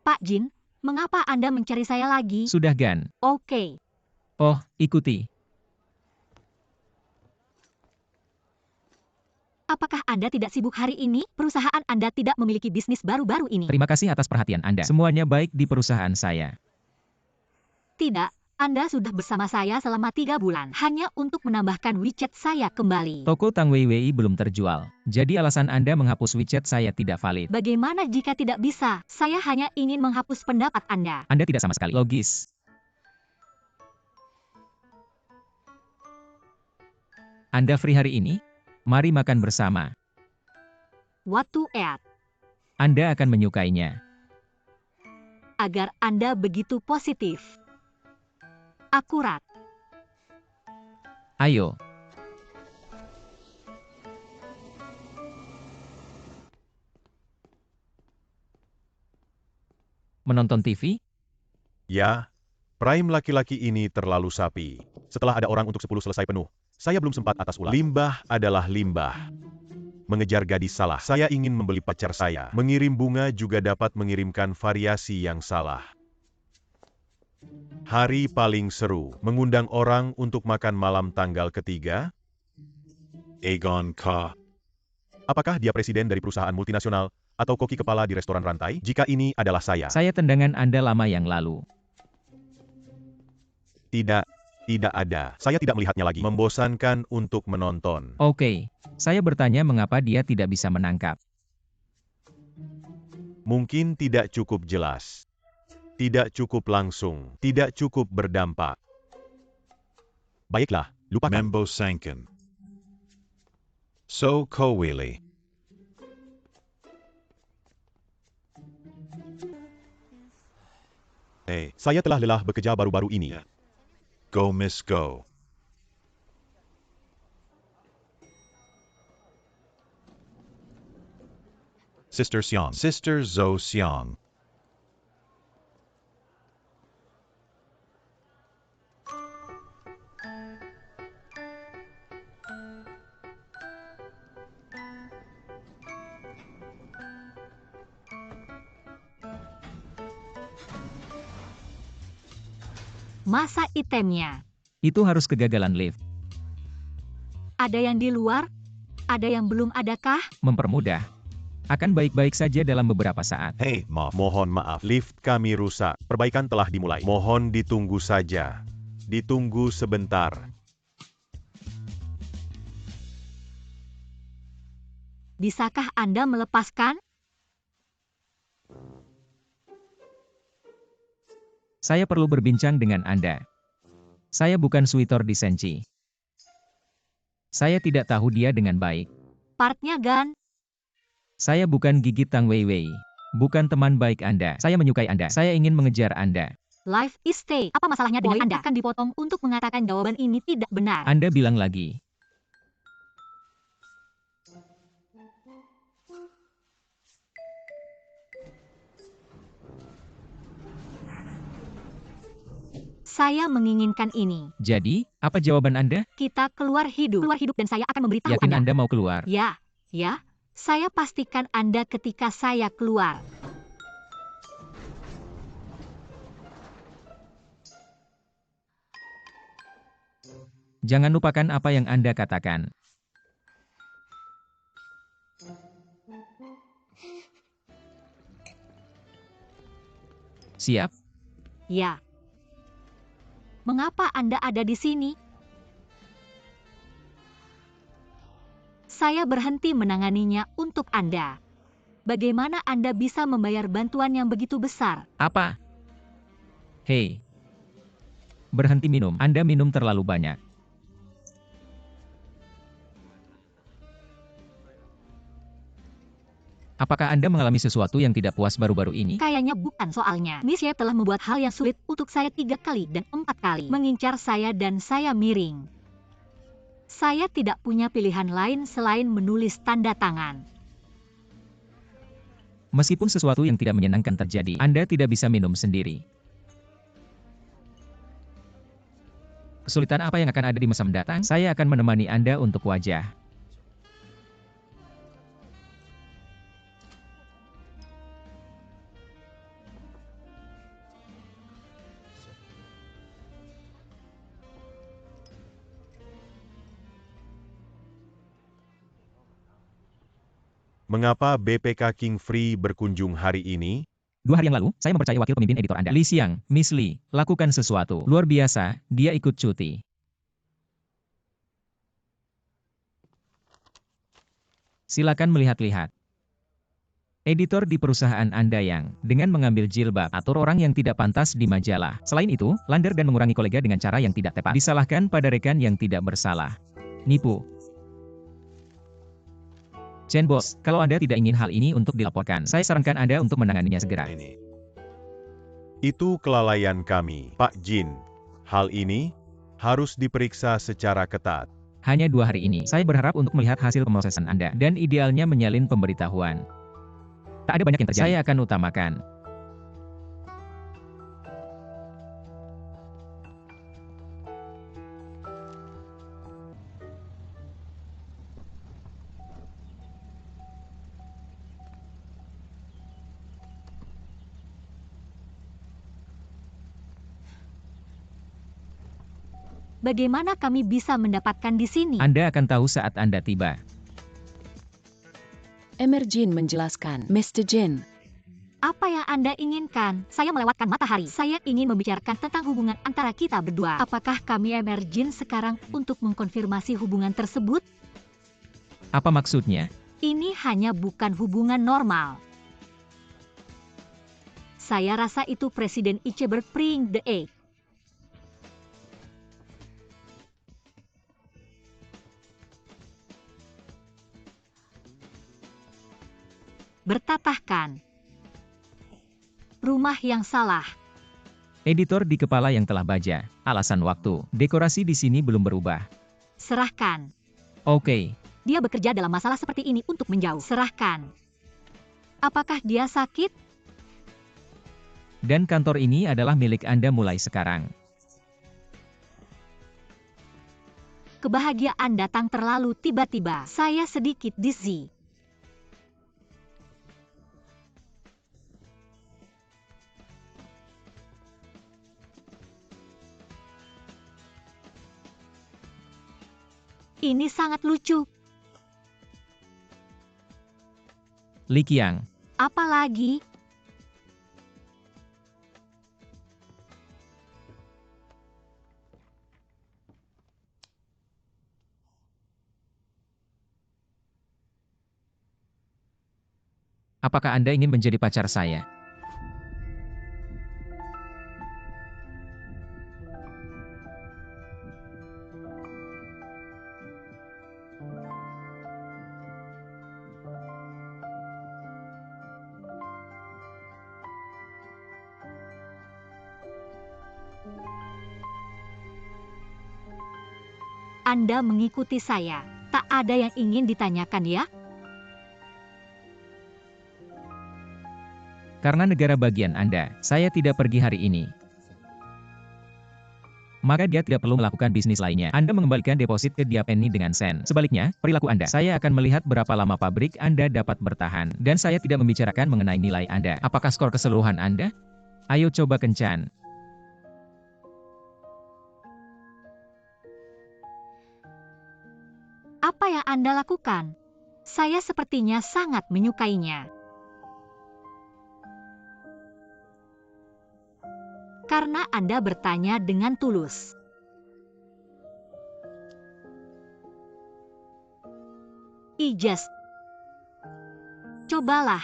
Pak Jin, mengapa Anda mencari saya lagi? Sudah Gan. Oke. Oh, ikuti. Apakah Anda tidak sibuk hari ini? Perusahaan Anda tidak memiliki bisnis baru-baru ini. Terima kasih atas perhatian Anda. Semuanya baik di perusahaan saya. Tidak, Anda sudah bersama saya selama 3 bulan. Hanya untuk menambahkan WeChat saya kembali. Toko Tang Weiwei belum terjual. Jadi alasan Anda menghapus WeChat saya tidak valid. Bagaimana jika tidak bisa? Saya hanya ingin menghapus pendapat Anda. Anda tidak sama sekali logis. Anda free hari ini? Mari makan bersama. What to add? Anda akan menyukainya. Agar Anda begitu positif. Akurat. Ayo. Menonton TV? Ya, Prime laki-laki ini terlalu sapi. Setelah ada orang untuk 10 selesai penuh, saya belum sempat atas ulang. Limbah adalah limbah. Mengejar gadis salah. Saya ingin membeli pacar saya. Mengirim bunga juga dapat mengirimkan variasi yang salah. Hari paling seru. Mengundang orang untuk makan malam tanggal ketiga. Aegon Ka. Apakah dia presiden dari perusahaan multinasional atau koki kepala di restoran rantai? Jika ini adalah saya. Saya tendangan Anda lama yang lalu. Tidak ada. Saya tidak melihatnya lagi. Membosankan untuk menonton. Oke, saya bertanya mengapa dia tidak bisa menangkap. Mungkin tidak cukup jelas. Tidak cukup langsung. Tidak cukup berdampak. Baiklah, lupakan. Membo Sanken. So Kowili. Saya telah lelah bekerja baru-baru ini. Go Miss Go. Sister Xiang. Sister Zhou Xiang. Masa itemnya. Itu harus kegagalan lift. Ada yang di luar? Ada yang belum adakah? Mempermudah. Akan baik-baik saja dalam beberapa saat. Hey, Moff. Mohon maaf, lift kami rusak. Perbaikan telah dimulai. Mohon ditunggu saja. Ditunggu sebentar. Bisakah Anda melepaskan? Saya perlu berbincang dengan Anda. Saya bukan Suitor di Senchi. Saya tidak tahu dia dengan baik. Partnya Gan. Saya bukan Gigit Tang Weiwei. Bukan teman baik Anda. Saya menyukai Anda. Saya ingin mengejar Anda. Life is stay. Apa masalahnya dengan Anda? Akan dipotong untuk mengatakan jawaban ini tidak benar. Anda bilang lagi. Saya menginginkan ini. Jadi, apa jawaban Anda? Kita keluar hidup. Keluar hidup dan saya akan memberitahu Yakin Anda. Anda mau keluar? Ya. Saya pastikan Anda ketika saya keluar. Jangan lupakan apa yang Anda katakan. Siap? Ya. Mengapa Anda ada di sini? Saya berhenti menanganinya untuk Anda. Bagaimana Anda bisa membayar bantuan yang begitu besar? Apa? Hei. Berhenti minum. Anda minum terlalu banyak. Apakah Anda mengalami sesuatu yang tidak puas baru-baru ini? Kayaknya bukan soalnya. Miss Ye telah membuat hal yang sulit untuk saya 3 kali dan 4 kali. Mengincar saya dan saya miring. Saya tidak punya pilihan lain selain menulis tanda tangan. Meskipun sesuatu yang tidak menyenangkan terjadi, Anda tidak bisa minum sendiri. Kesulitan apa yang akan ada di masa mendatang? Saya akan menemani Anda untuk wajah. Mengapa BPK King Free berkunjung hari ini? 2 hari yang lalu, saya mempercayai wakil pemimpin editor Anda. Li Xiang, Miss Li, lakukan sesuatu. Luar biasa, dia ikut cuti. Silakan melihat-lihat. Editor di perusahaan Anda yang, dengan mengambil jilbab, atur orang yang tidak pantas di majalah. Selain itu, lander dan mengurangi kolega dengan cara yang tidak tepat. Disalahkan pada rekan yang tidak bersalah. Nipu. Chen Bos, kalau Anda tidak ingin hal ini untuk dilaporkan, saya sarankan Anda untuk menanganinya segera. Itu kelalaian kami, Pak Jin. Hal ini harus diperiksa secara ketat. Hanya 2 hari ini, saya berharap untuk melihat hasil pemrosesan Anda, dan idealnya menyalin pemberitahuan. Tak ada banyak yang terjadi. Saya akan utamakan. Bagaimana kami bisa mendapatkan di sini? Anda akan tahu saat Anda tiba. Emir Jin menjelaskan. Mr. Jin, Apa yang Anda inginkan? Saya melewatkan matahari. Saya ingin membicarakan tentang hubungan antara kita berdua. Apakah kami emergin sekarang untuk mengkonfirmasi hubungan tersebut? Apa maksudnya? Ini hanya bukan hubungan normal. Saya rasa itu Presiden Ice Bring the Egg. Bertatahkan. Rumah yang salah. Editor di kepala yang telah baja. Alasan waktu. Dekorasi di sini belum berubah. Serahkan. Oke. Dia bekerja dalam masalah seperti ini untuk menjauh. Serahkan. Apakah dia sakit? Dan kantor ini adalah milik Anda mulai sekarang. Kebahagiaan datang terlalu tiba-tiba. Saya sedikit dizzy. Ini sangat lucu. Li Qiang, Apa lagi? apakah Anda ingin menjadi pacar saya? Anda mengikuti saya. Tak ada yang ingin ditanyakan ya? Karena negara bagian Anda, saya tidak pergi hari ini. Maka dia tidak perlu melakukan bisnis lainnya. Anda mengembalikan deposit ke dia penny dengan sen. Sebaliknya, perilaku Anda. Saya akan melihat berapa lama pabrik Anda dapat bertahan. Dan saya tidak membicarakan mengenai nilai Anda. Apakah skor keseluruhan Anda? Ayo coba kencan. Apa yang Anda lakukan? Saya sepertinya sangat menyukainya. Karena Anda bertanya dengan tulus. Ijas. Cobalah.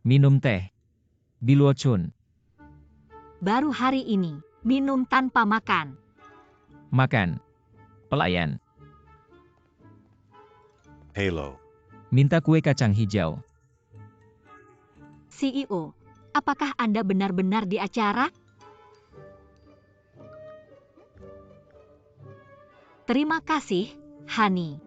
Minum teh. Biluochun. Baru hari ini, minum tanpa makan. Makan. Pelayan. Halo. Minta kue kacang hijau. CEO, apakah Anda benar-benar di acara? Terima kasih, Hani.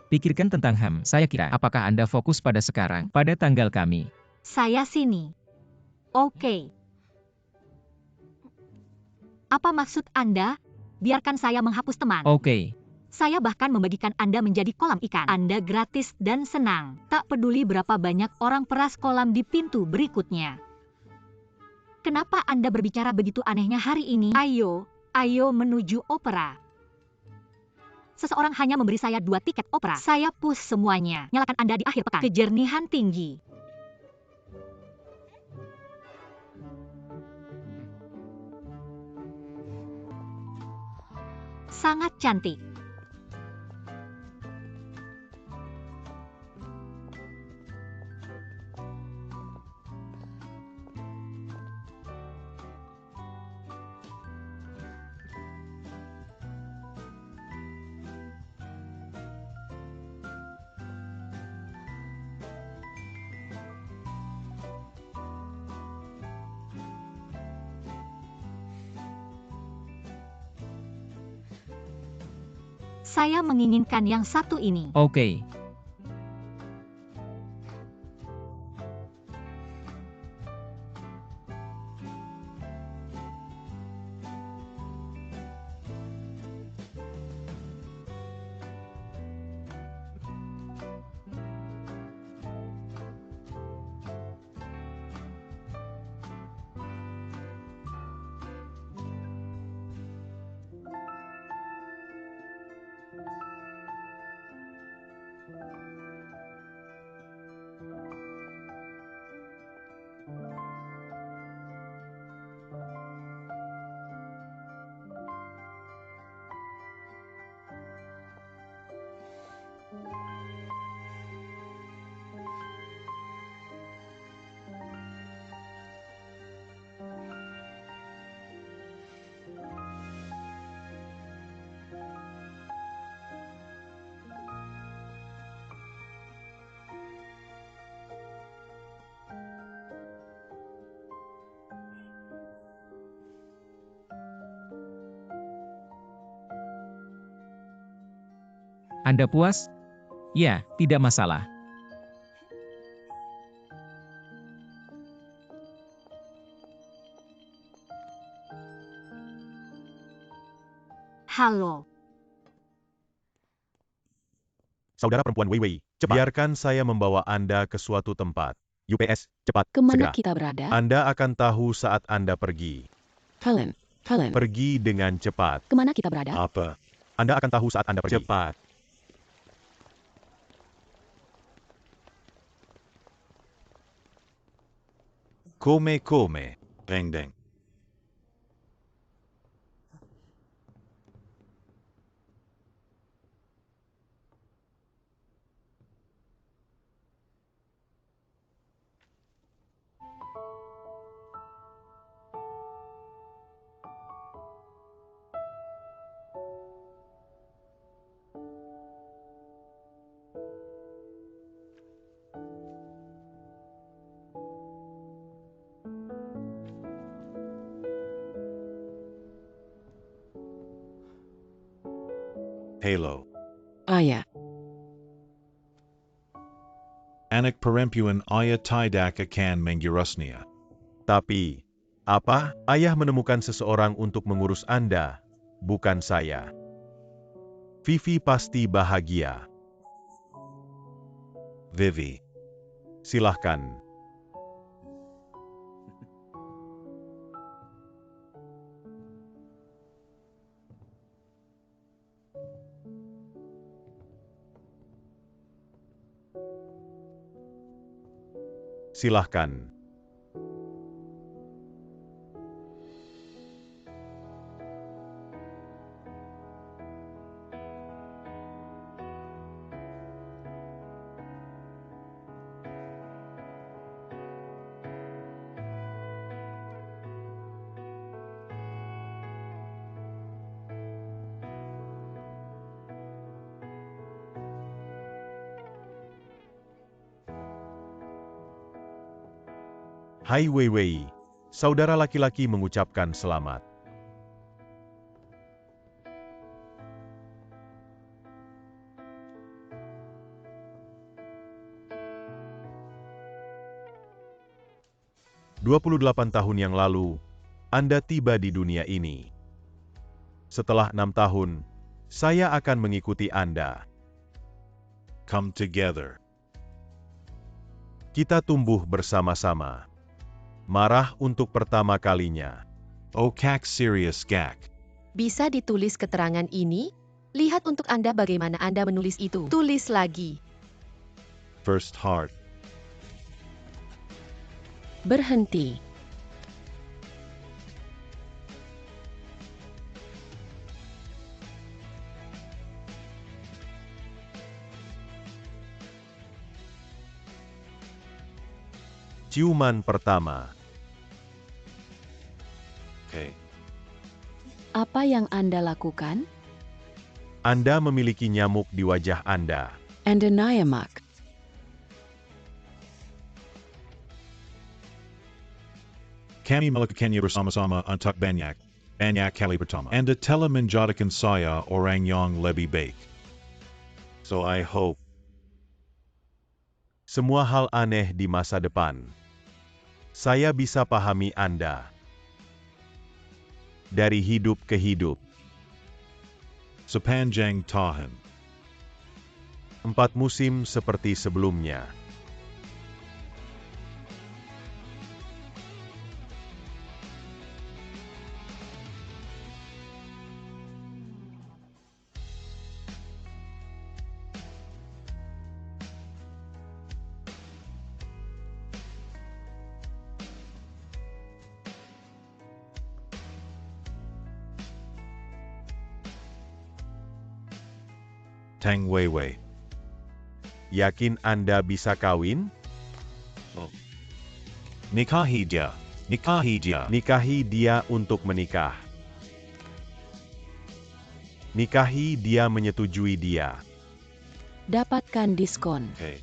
Pikirkan tentang HAM. Saya kira, apakah Anda fokus pada sekarang, pada tanggal kami? Saya sini. Oke. Apa maksud Anda? Biarkan saya menghapus teman. Oke. Saya bahkan membagikan Anda menjadi kolam ikan. Anda gratis dan senang. Tak peduli berapa banyak orang peras kolam di pintu berikutnya. Kenapa Anda berbicara begitu anehnya hari ini? Ayo menuju opera. Seseorang hanya memberi saya 2 tiket opera. Saya push semuanya. Nyalakan Anda di akhir pekan. Kejernihan tinggi. Sangat cantik. Saya menginginkan yang satu ini. Oke. Anda puas? Ya, tidak masalah. Halo. Saudara perempuan Wei Wei, cepat. Biarkan saya membawa Anda ke suatu tempat. UPS, cepat, Kemana segera. kita berada? Anda akan tahu saat Anda pergi. Helen. Pergi dengan cepat. Kemana kita berada? Apa? Anda akan tahu saat Anda pergi. Cepat. Come. Deng. Halo. Ayah. Anak perempuan ayah tidak akan mengurusnya. Tapi, apa? Ayah menemukan seseorang untuk mengurus Anda, bukan saya. Vivi pasti bahagia. Vivi. Silahkan. Silahkan. Hai Wei Wei, saudara laki-laki mengucapkan selamat. "28 tahun yang lalu, Anda tiba di dunia ini. Setelah 6 tahun, saya akan mengikuti Anda. Come together. Kita tumbuh bersama-sama. Marah untuk pertama kalinya. Oh kak serious gak. Bisa ditulis keterangan ini? Lihat untuk Anda bagaimana Anda menulis itu. Tulis lagi. First heart. Berhenti. Ciuman pertama. Okay. Apa yang Anda lakukan? Anda memiliki nyamuk di wajah Anda. Anda Nayamak. Kami melakukannya bersama-sama untuk banyak kali pertama. Anda telah menjadikan saya orang yang lebih baik. So I hope. Semua hal aneh di masa depan. Saya bisa pahami Anda. Dari hidup ke hidup. Sepanjang tahun. 4 musim seperti sebelumnya. Tang Weiwei. Yakin Anda bisa kawin? Nikahi dia. Nikahi dia untuk menikah. Nikahi dia menyetujui dia. Dapatkan diskon. Okay.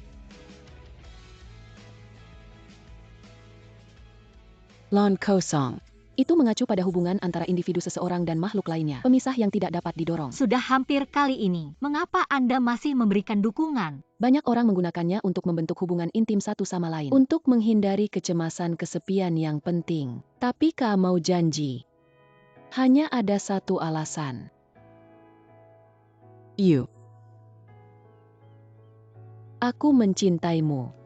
Lawn kosong. Itu mengacu pada hubungan antara individu seseorang dan makhluk lainnya, pemisah yang tidak dapat didorong. Sudah hampir kali ini, mengapa Anda masih memberikan dukungan? Banyak orang menggunakannya untuk membentuk hubungan intim satu sama lain, untuk menghindari kecemasan kesepian yang penting. Tapi Kak mau janji, hanya ada satu alasan. Aku mencintaimu.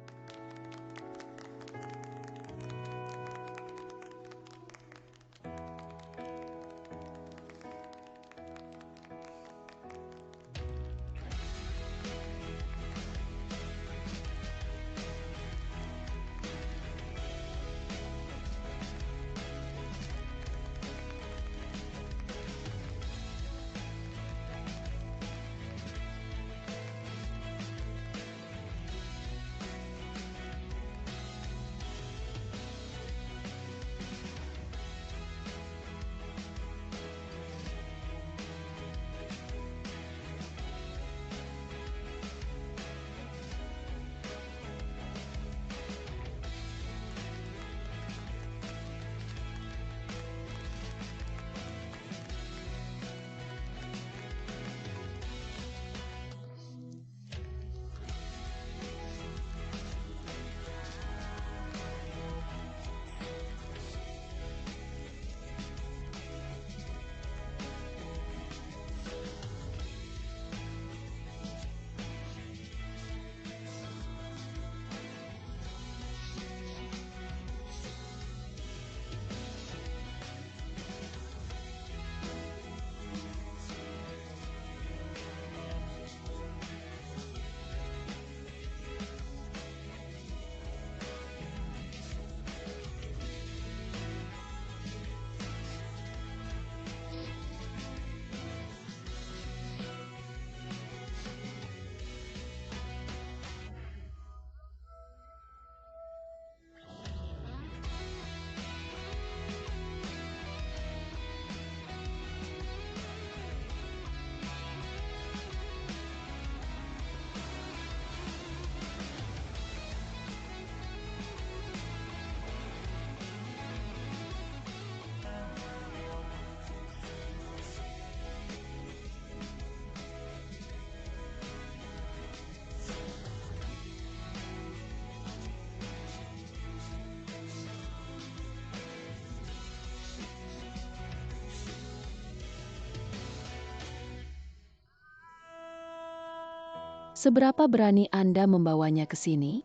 Seberapa berani Anda membawanya ke sini?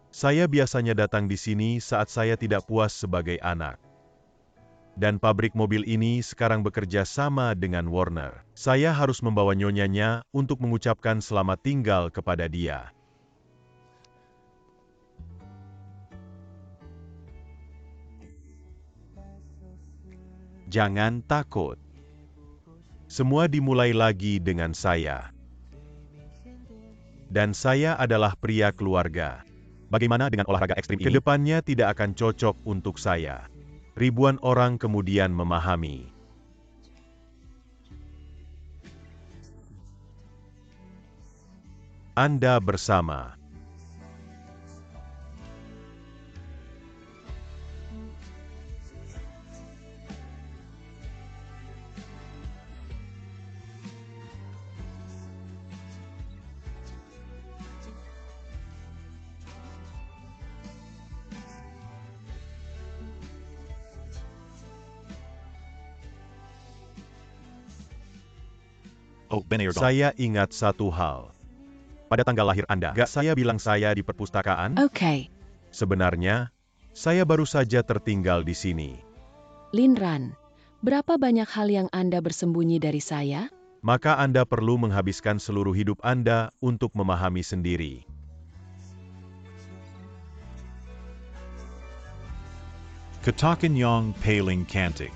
Saya biasanya datang di sini saat saya tidak puas sebagai anak. Dan pabrik mobil ini sekarang bekerja sama dengan Warner. Saya harus membawa nyonyanya untuk mengucapkan selamat tinggal kepada dia. Jangan takut. Semua dimulai lagi dengan saya. Dan saya adalah pria keluarga. Bagaimana dengan olahraga ekstrim ini? Kedepannya tidak akan cocok untuk saya. Ribuan orang kemudian memahami. Anda bersama. Oh, Benny Saya ingat satu hal. Pada tanggal lahir Anda, gak saya bilang saya di perpustakaan? Oke. Sebenarnya, saya baru saja tertinggal di sini. Lin Ran, berapa banyak hal yang Anda bersembunyi dari saya? Maka Anda perlu menghabiskan seluruh hidup Anda untuk memahami sendiri. Katakan yang paling cantik.